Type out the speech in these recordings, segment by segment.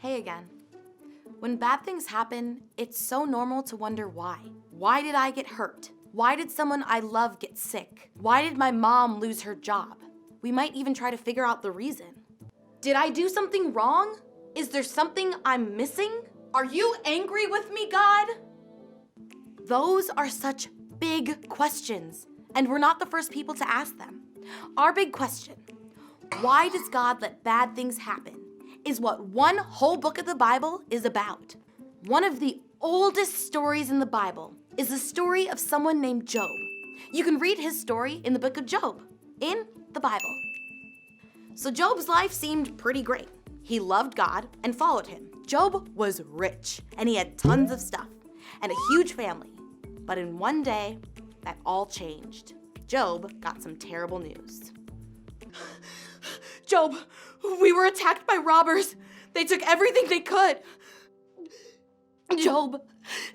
Hey again. When bad things happen, it's so normal to wonder why. Why did I get hurt? Why did someone I love get sick? Why did my mom lose her job? We might even try to figure out the reason. Did I do something wrong? Is there something I'm missing? Are you angry with me, God? Those are such big questions, and we're not the first people to ask them. Our big question, why does God let bad things happen, is what one whole book of the Bible is about. One of the oldest stories in the Bible is the story of someone named Job. You can read his story in the book of Job, in the Bible. So Job's life seemed pretty great. He loved God and followed him. Job was rich, and he had tons of stuff, and a huge family. But in one day, that all changed. Job got some terrible news. Job, we were attacked by robbers. They took everything they could. Job,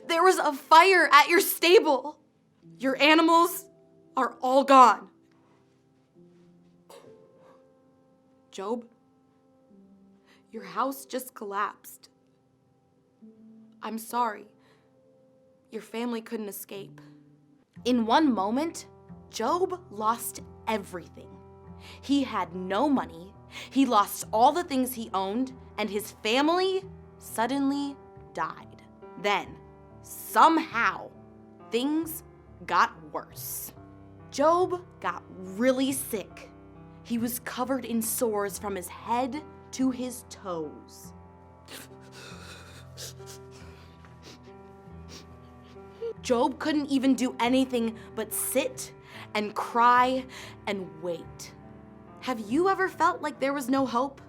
there was a fire at your stable. Your animals are all gone. Job, your house just collapsed. I'm sorry. Your family couldn't escape. In one moment, Job lost everything. He had no money, he lost all the things he owned, and his family suddenly died. Then, somehow, things got worse. Job got really sick. He was covered in sores from his head to his toes. Job couldn't even do anything but sit and cry and wait. Have you ever felt like there was no hope?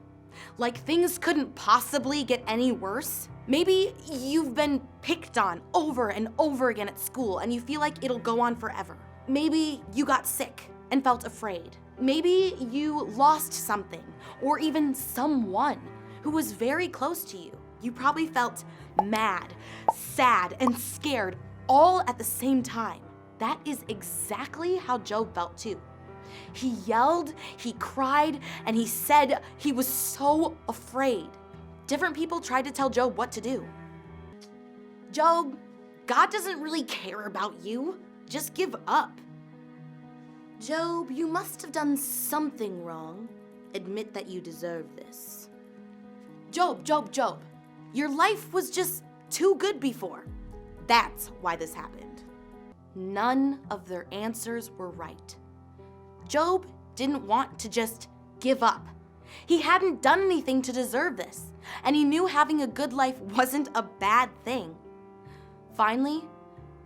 Like things couldn't possibly get any worse? Maybe you've been picked on over and over again at school and you feel like it'll go on forever. Maybe you got sick and felt afraid. Maybe you lost something or even someone who was very close to you. You probably felt mad, sad, and scared all at the same time. That is exactly how Job felt too. He yelled, he cried, and he said he was so afraid. Different people tried to tell Job what to do. Job, God doesn't really care about you. Just give up. Job, you must have done something wrong. Admit that you deserve this. Job, your life was just too good before. That's why this happened. None of their answers were right. Job didn't want to just give up. He hadn't done anything to deserve this, and he knew having a good life wasn't a bad thing. Finally,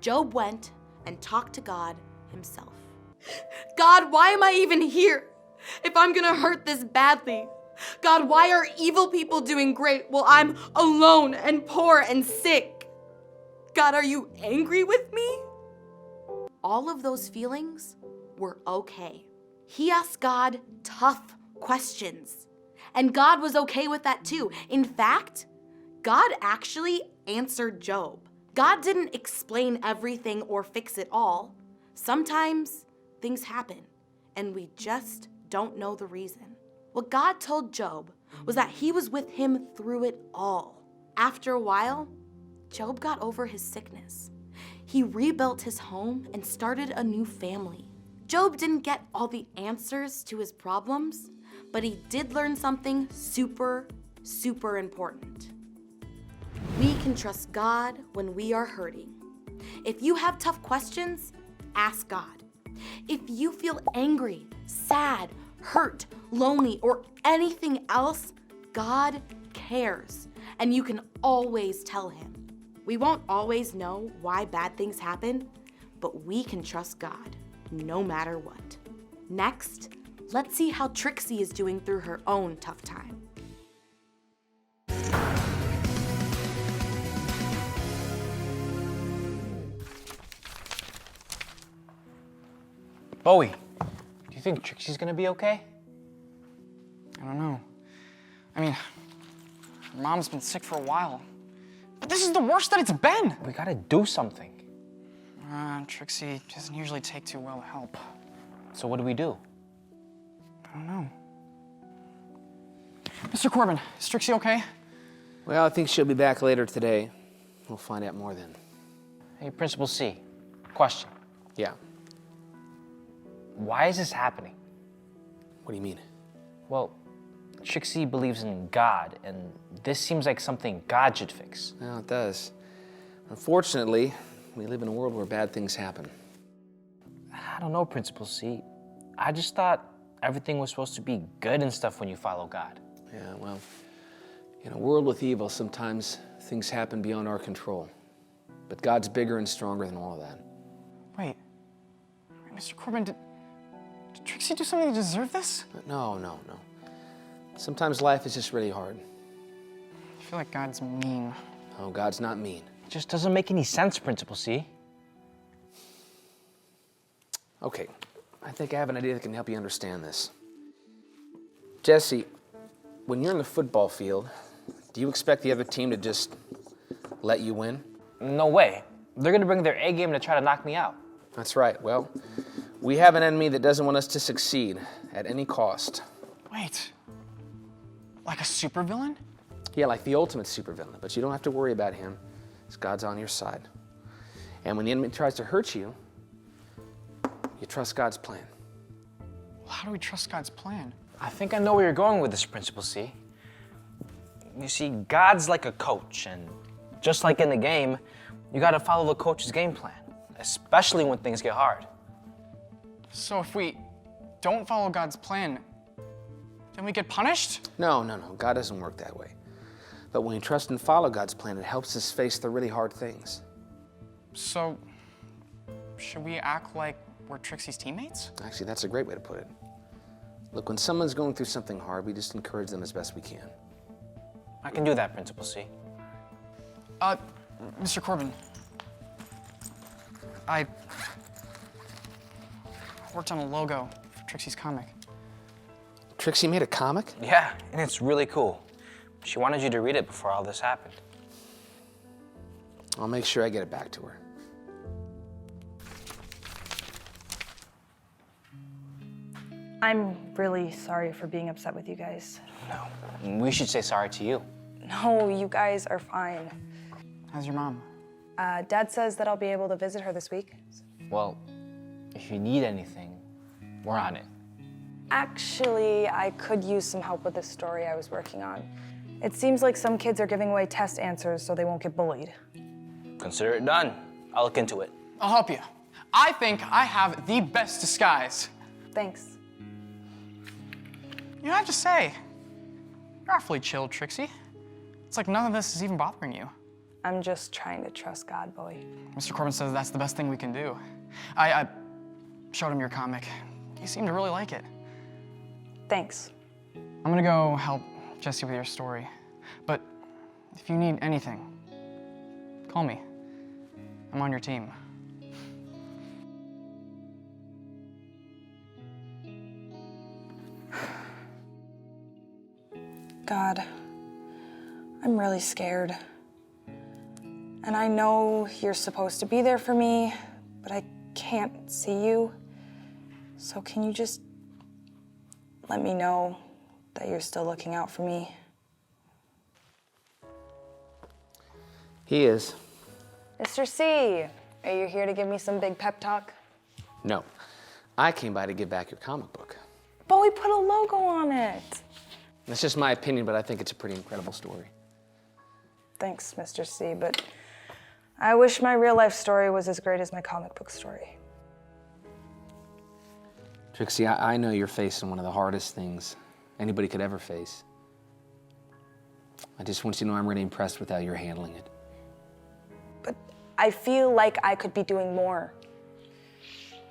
Job went and talked to God himself. God, why am I even here if I'm gonna hurt this badly? God, why are evil people doing great while I'm alone and poor and sick? God, are you angry with me? All of those feelings were okay. He asked God tough questions, and God was okay with that too. In fact, God actually answered Job. God didn't explain everything or fix it all. Sometimes things happen, and we just don't know the reason. What God told Job was that he was with him through it all. After a while, Job got over his sickness. He rebuilt his home and started a new family. Job didn't get all the answers to his problems, but he did learn something super, super important. We can trust God when we are hurting. If you have tough questions, ask God. If you feel angry, sad, hurt, lonely, or anything else, God cares, and you can always tell him. We won't always know why bad things happen, but we can trust God no matter what. Next, let's see how Trixie is doing through her own tough time. Bowie, do you think Trixie's gonna be okay? I don't know. I mean, her mom's been sick for a while. But this is the worst that it's been! We gotta do something. Trixie doesn't usually take too well to help. So what do we do? I don't know. Mr. Corbin, is Trixie okay? Well, I think she'll be back later today. We'll find out more then. Hey, Principal C, question. Yeah. Why is this happening? What do you mean? Well, Trixie believes in God, and this seems like something God should fix. Well, it does. Unfortunately, we live in a world where bad things happen. I don't know, Principal C. I just thought everything was supposed to be good and stuff when you follow God. Yeah, well, in a world with evil, sometimes things happen beyond our control. But God's bigger and stronger than all of that. Wait, Mr. Corbin, did Trixie do something to deserve this? No. Sometimes life is just really hard. I feel like God's mean. Oh, God's not mean. It just doesn't make any sense, Principal C. Okay, I think I have an idea that can help you understand this. Jesse, when you're in the football field, do you expect the other team to just let you win? No way. They're gonna bring their A game to try to knock me out. That's right. Well, we have an enemy that doesn't want us to succeed at any cost. Wait, like a supervillain? Yeah, like the ultimate supervillain, but you don't have to worry about him, because God's on your side. And when the enemy tries to hurt you, you trust God's plan. Well, how do we trust God's plan? I think I know where you're going with this, Principal C. You see, God's like a coach, and just like in the game, you gotta follow the coach's game plan, especially when things get hard. So if we don't follow God's plan, then we get punished? No. God doesn't work that way. But when you trust and follow God's plan, it helps us face the really hard things. So, should we act like we're Trixie's teammates? Actually, that's a great way to put it. Look, when someone's going through something hard, we just encourage them as best we can. I can do that, Principal C. Mr. Corbin, I worked on a logo for Trixie's comic. Trixie made a comic? Yeah, and it's really cool. She wanted you to read it before all this happened. I'll make sure I get it back to her. I'm really sorry for being upset with you guys. No, we should say sorry to you. No, you guys are fine. How's your mom? Dad says that I'll be able to visit her this week. Well, if you need anything, we're on it. Actually, I could use some help with this story I was working on. It seems like some kids are giving away test answers so they won't get bullied. Consider it done. I'll look into it. I'll help you. I think I have the best disguise. Thanks. You know, I have to say, you're awfully chill, Trixie. It's like none of this is even bothering you. I'm just trying to trust God, Bowie. Mr. Corbin says that's the best thing we can do. I showed him your comic. He seemed to really like it. Thanks. I'm gonna go help Jesse with your story. But if you need anything, call me. I'm on your team. God, I'm really scared. And I know you're supposed to be there for me, but I can't see you. So can you just let me know that you're still looking out for me? He is. Mr. C, are you here to give me some big pep talk? No. I came by to give back your comic book. But we put a logo on it. That's just my opinion, but I think it's a pretty incredible story. Thanks, Mr. C, but I wish my real life story was as great as my comic book story. Trixie, I know you're facing one of the hardest things anybody could ever face. I just want you to know I'm really impressed with how you're handling it. But I feel like I could be doing more.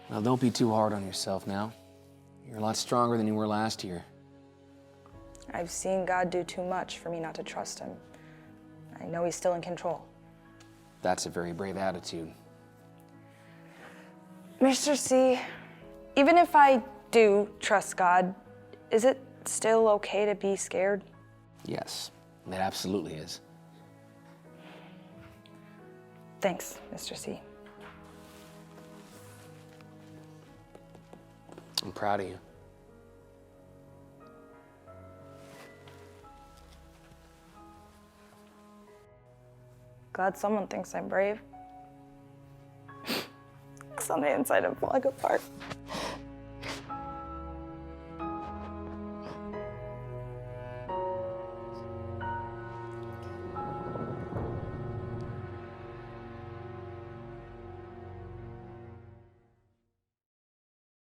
Well, don't be too hard on yourself now. You're a lot stronger than you were last year. I've seen God do too much for me not to trust him. I know he's still in control. That's a very brave attitude. Mr. C, even if I do trust God, is it still okay to be scared? Yes, it absolutely is. Thanks, Mr. C. I'm proud of you. glad someone thinks I'm brave. 'Cause on the inside I'm falling apart.